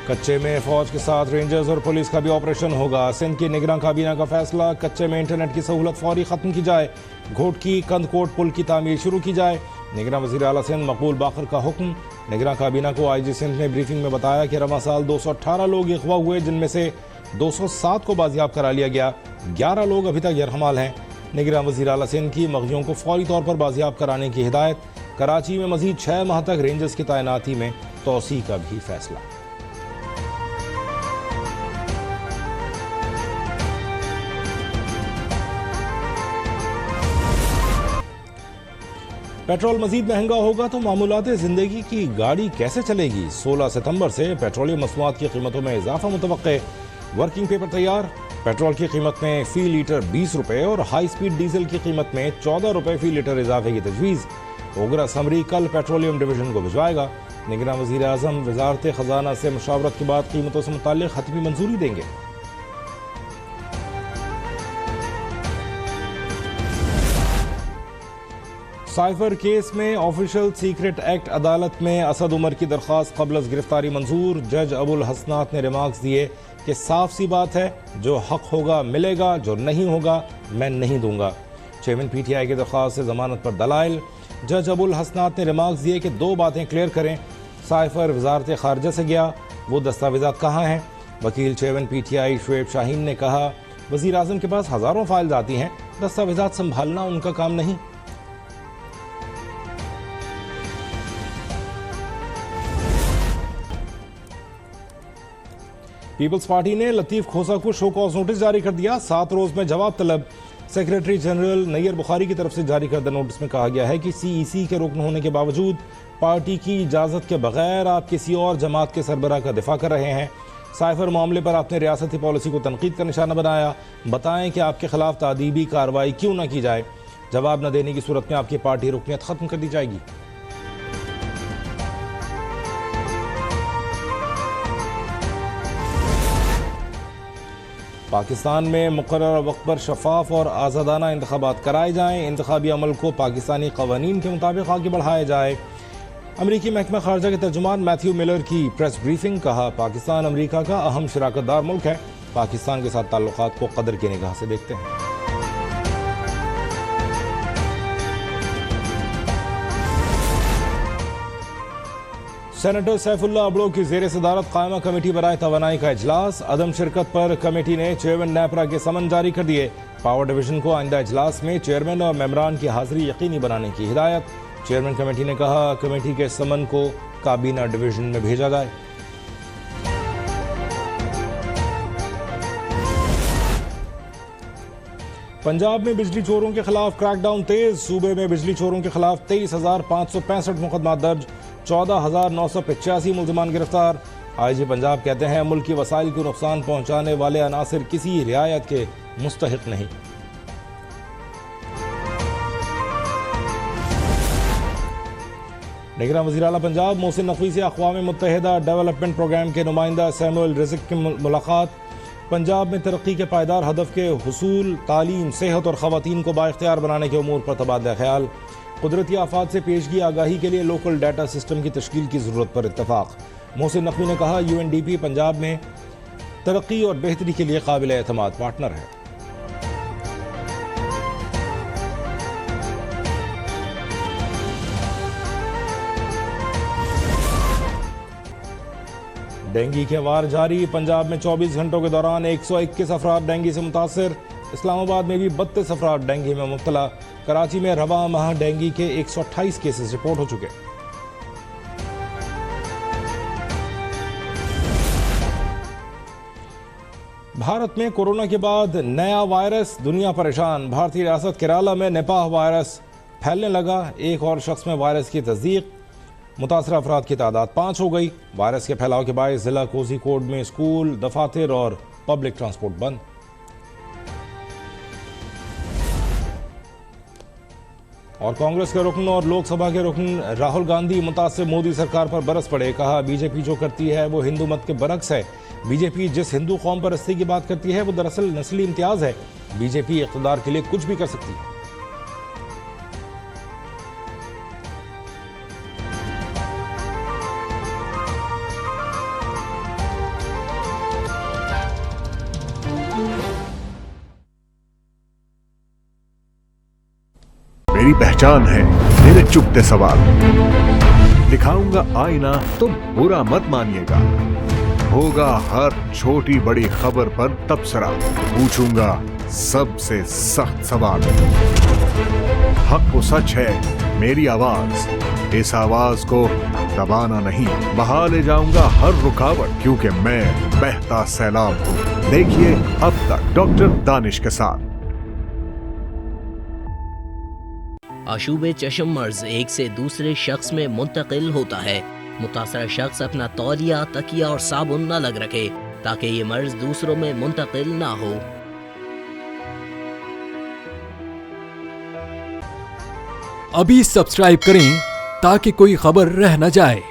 कच्चे में फौज के साथ रेंजर्स और पुलिस का भी ऑपरेशन होगा। सिंध की निगरान काबीना का फैसला, कच्चे में इंटरनेट की सहूलत फौरी खत्म की जाए। घोटकी कंदकोट पुल की तामीर शुरू की जाए। निगरान वज़ीर आला सिंध मकबूल बाकर का हुक्म। निगरान काबीना को IG सिंध ने ब्रीफिंग में बताया कि रवां साल 218 लोग अगवा हुए, जिनमें से 207 को बाजियाब करा लिया गया। 11 लोग अभी तक यरहमाल हैं। निगरान वज़ीर आला सिंध की मग़ज़ियों को फौरी तौर पर बाजियाब कराने की हिदायत। कराची में मज़ीद 6 माह तक रेंजर्स की तैनाती में तोसी का भी फैसला। पेट्रोल मजीद महंगा होगा तो मामूलात ज़िंदगी की गाड़ी कैसे चलेगी। 16 सितंबर से पेट्रोलियम मसनूआत की कीमतों में इजाफा मुतवक्के। वर्किंग पेपर तैयार। पेट्रोल की कीमत में फ़ी लीटर 20 रुपये और हाई स्पीड डीजल की कीमत में 14 रुपये फ़ी लीटर इजाफे की तजवीज़। ओगरा समरी कल पेट्रोलियम डिवीजन को भिजवाएगा। निगरान वज़ीर आज़म वज़ारत ख़जाना से मुशावरत के बाद कीमतों से मुताल्लिक़ हतमी मंजूरी देंगे। साइफर केस में ऑफिशियल सीक्रेट एक्ट अदालत में असद उमर की दरख्वास्त क़ब्ल गिरफ्तारी मंजूर। जज अबुल हसनात ने रिमार्क्स दिए कि साफ सी बात है, जो हक होगा मिलेगा, जो नहीं होगा मैं नहीं दूंगा। चेयरमैन PTI की दरख्वास्त से जमानत पर दलाइल। जज अबुल हसनात ने रिमार्क्स दिए कि 2 बातें क्लियर करें। साइफर वजारत खारजा से गया, वो दस्तावेज़ात कहाँ हैं। वकील चेयरमैन PTI शुएब शाहीन ने कहा, वज़ीर आज़म के पास हज़ारों फाइल्स आती हैं, दस्तावेज़ात संभालना उनका काम नहीं। पीपल्स पार्टी ने लतीफ़ खोसा को शो कॉज नोटिस जारी कर दिया। 7 रोज में जवाब तलब। सेक्रेटरी जनरल नैयर बुखारी की तरफ से जारी करदा नोटिस में कहा गया है कि CEC के रुकन होने के बावजूद पार्टी की इजाज़त के बगैर आप किसी और जमात के सरबराह का दिफा कर रहे हैं। साइफर मामले पर आपने रियासती पॉलिसी को तनकीद का निशाना बनाया। बताएं कि आपके खिलाफ तादीबी कार्रवाई क्यों न की जाए। जवाब न देने की सूरत में आपकी पार्टी रुकनियत खत्म कर दी जाएगी। पाकिस्तान में मुकर्रर वक्त पर शफाफ और आज़ादाना इंतखाबात कराए जाएँ। इंतखाबी अमल को पाकिस्तानी कवानीन के मुताबिक आगे बढ़ाया जाए। अमरीकी महकमा खारजा के तर्जुमान मैथ्यू मिलर की प्रेस ब्रीफिंग। कहा, पाकिस्तान अमरीका का अहम शराकतदार मुल्क है। पाकिस्तान के साथ ताल्लुकात को कदर की निगाह से देखते हैं। सेनेटर सैफुल्लाह अबड़ो की ज़ेर सदारत कायमा कमेटी बराए तवानाई का इजलास। अदम शिरकत पर कमेटी ने चेयरमैन नेपरा के समन जारी कर दिए। पावर डिवीजन को आइंदा इजलास में चेयरमैन और मेंबरान की हाजिरी यकीनी बनाने की हिदायत। चेयरमैन कमेटी ने कहा, कमेटी के समन को काबीना डिवीजन में भेजा जाए। पंजाब में बिजली चोरों के खिलाफ क्रैकडाउन तेज। सूबे में बिजली चोरों के खिलाफ 23,565 मुकदमा दर्ज। 14,985 मुल्ज़िमान गिरफ्तार। IG पंजाब कहते हैं, मुल्क की वसाइल को नुकसान पहुंचाने वाले अनासिर किसी रियायत के मुस्तहिक नहीं। निगरान वज़ीर आला पंजाब मोहसिन नकवी से अक़वाम मुत्तहिदा डेवलपमेंट प्रोग्राम के नुमाइंदा सैमुअल रिज़िक की मुलाकात। पंजाब में तरक्की के पायदार हदफ के हुसूल, तालीम, सेहत और ख़वातीन को बाइख्तियार बनाने के उमूर पर तबादला ख्याल। कुदरती आफात से पेशगी आगाही के लिए लोकल डाटा सिस्टम की तश्कील की ज़रूरत पर इत्तफाक। मोहसिन नकवी ने कहा, UNDP पंजाब में तरक्की और बेहतरी के लिए काबिल एतमाद पार्टनर है। डेंगू के वार जारी। पंजाब में 24 घंटों के दौरान 121 अफराद डेंगू से मुतासर। इस्लामाबाद में भी 32 अफराद डेंगू में मुब्तला। कराची में रवा माह डेंगू के 128 केसेस रिपोर्ट हो चुके। भारत में कोरोना के बाद नया वायरस, दुनिया परेशान। भारतीय रियासत केरला में निपाह वायरस फैलने लगा। एक और शख्स में वायरस की तस्दीक। मुतासर अफराद की तादाद 5 हो गई। वायरस के फैलाव के बायस जिला कोझिकोड में स्कूल, दफातर और पब्लिक ट्रांसपोर्ट बंद। और कांग्रेस के रुकन और लोकसभा के रुकन राहुल गांधी मुतासिर मोदी सरकार पर बरस पड़े। कहा, बीजेपी जो करती है वो हिंदू मत के बरक्स है। बीजेपी जिस हिंदू कौम पर परस्ती की बात करती है वो दरअसल नस्ली इम्तियाज है। बीजेपी इक़्तिदार के लिए कुछ भी कर सकती है। मेरी पहचान है, मेरे चुपते सवाल। दिखाऊंगा आईना तो बुरा मत मानिएगा, होगा हर छोटी बड़ी खबर पर तबसरा, पूछूंगा सबसे सख्त सवाल। हक वो सच है मेरी आवाज, इस आवाज को दबाना नहीं, बहा ले जाऊंगा हर रुकावट, क्योंकि मैं बहता सैलाब हूं। देखिए अब तक डॉक्टर दानिश के साथ। आशूब चश्म मर्ज एक से दूसरे शख्स में मुंतकिल होता है। मुतासरा शख्स अपना तौलिया, तकिया और साबुन न लग रखे ताकि ये मर्ज दूसरों में मुंतकिल ना हो। अभी सब्सक्राइब करें ताकि कोई खबर रह न जाए।